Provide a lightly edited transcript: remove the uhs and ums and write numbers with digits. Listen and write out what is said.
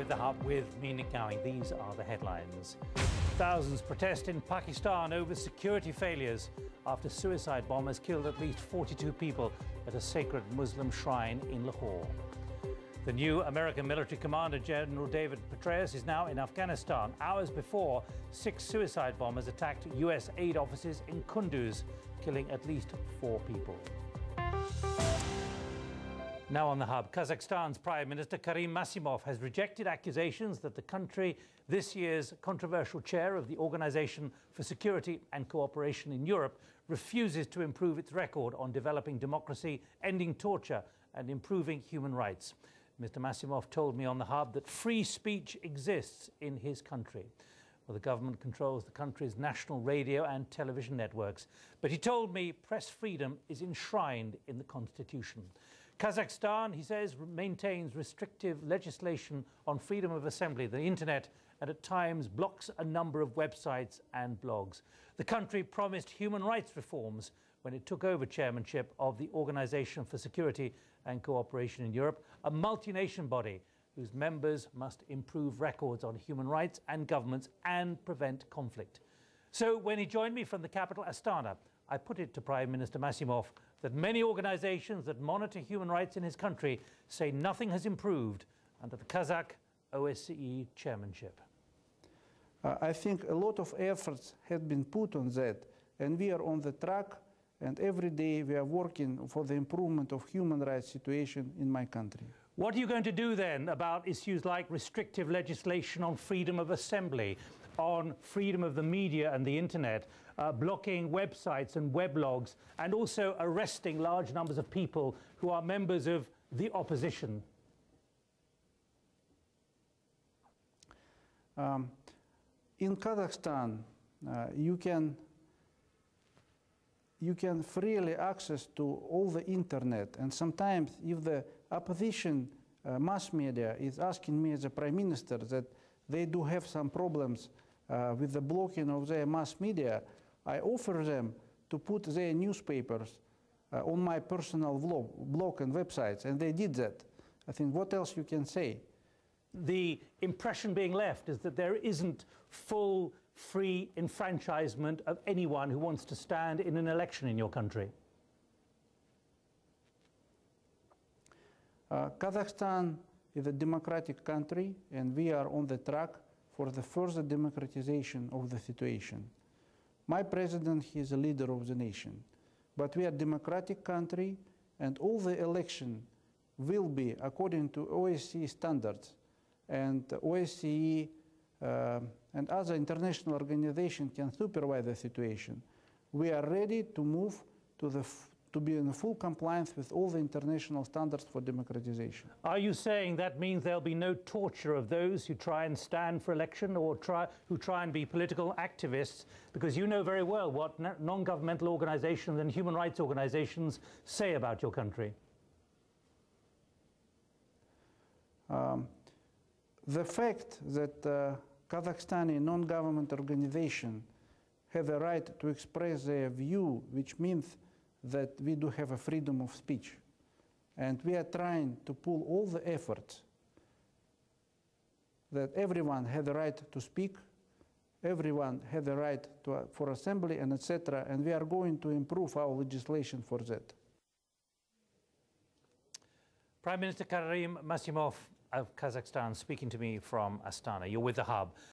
with The Hub with me, Nick Gowing. These are the headlines. Thousands protest in Pakistan over security failures after suicide bombers killed at least 42 people at a sacred Muslim shrine in Lahore. The new American military commander, General David Petraeus, is now in Afghanistan. Hours before, 6 suicide bombers attacked US aid offices in Kunduz, killing at least 4 people. Now on The Hub, Kazakhstan's Prime Minister Karim Massimov has rejected accusations that the country, this year's controversial chair of the Organisation for Security and Cooperation in Europe, refuses to improve its record on developing democracy, ending torture and improving human rights. Mr. Massimov told me on The Hub that free speech exists in his country. Well, the government controls the country's national radio and television networks. But he told me press freedom is enshrined in the constitution. Kazakhstan, he says, maintains restrictive legislation on freedom of assembly, the internet, and at times blocks a number of websites and blogs. The country promised human rights reforms when it took over chairmanship of the Organisation for Security and Cooperation in Europe, a multi-nation body whose members must improve records on human rights and governments and prevent conflict. So when he joined me from the capital, Astana, I put it to Prime Minister Massimov that many organisations that monitor human rights in his country say nothing has improved under the Kazakh OSCE chairmanship. I think a lot of efforts have been put on that, and we are on the track, and every day we are working for the improvement of human rights situation in my country. What are you going to do then about issues like restrictive legislation on freedom of assembly, on freedom of the media and the internet, blocking websites and weblogs, and also arresting large numbers of people who are members of the opposition? In Kazakhstan, you can freely access to all the internet, and sometimes if the opposition mass media is asking me as a prime minister that they do have some problems with the blocking of their mass media, I offer them to put their newspapers on my personal blog and websites, and they did that. I think what else you can say? The impression being left is that there isn't full, free enfranchisement of anyone who wants to stand in an election in your country. Kazakhstan is a democratic country, and we are on the track for the further democratization of the situation. My president, he is a leader of the nation, but we are a democratic country, and all the election will be according to OSCE standards, and OSCE and other international organizations can supervise the situation. We are ready to move to be in full compliance with all the international standards for democratization. Are you saying that means there'll be no torture of those who try and stand for election or who try and be political activists? Because you know very well what non-governmental organizations and human rights organizations say about your country. The fact that Kazakhstani non-government organizations have a right to express their view, which means that we do have a freedom of speech. And we are trying to pull all the efforts that everyone has the right to speak, everyone has the right for assembly, and etc. And we are going to improve our legislation for that. Prime Minister Karim Massimov of Kazakhstan speaking to me from Astana. You're with The Hub.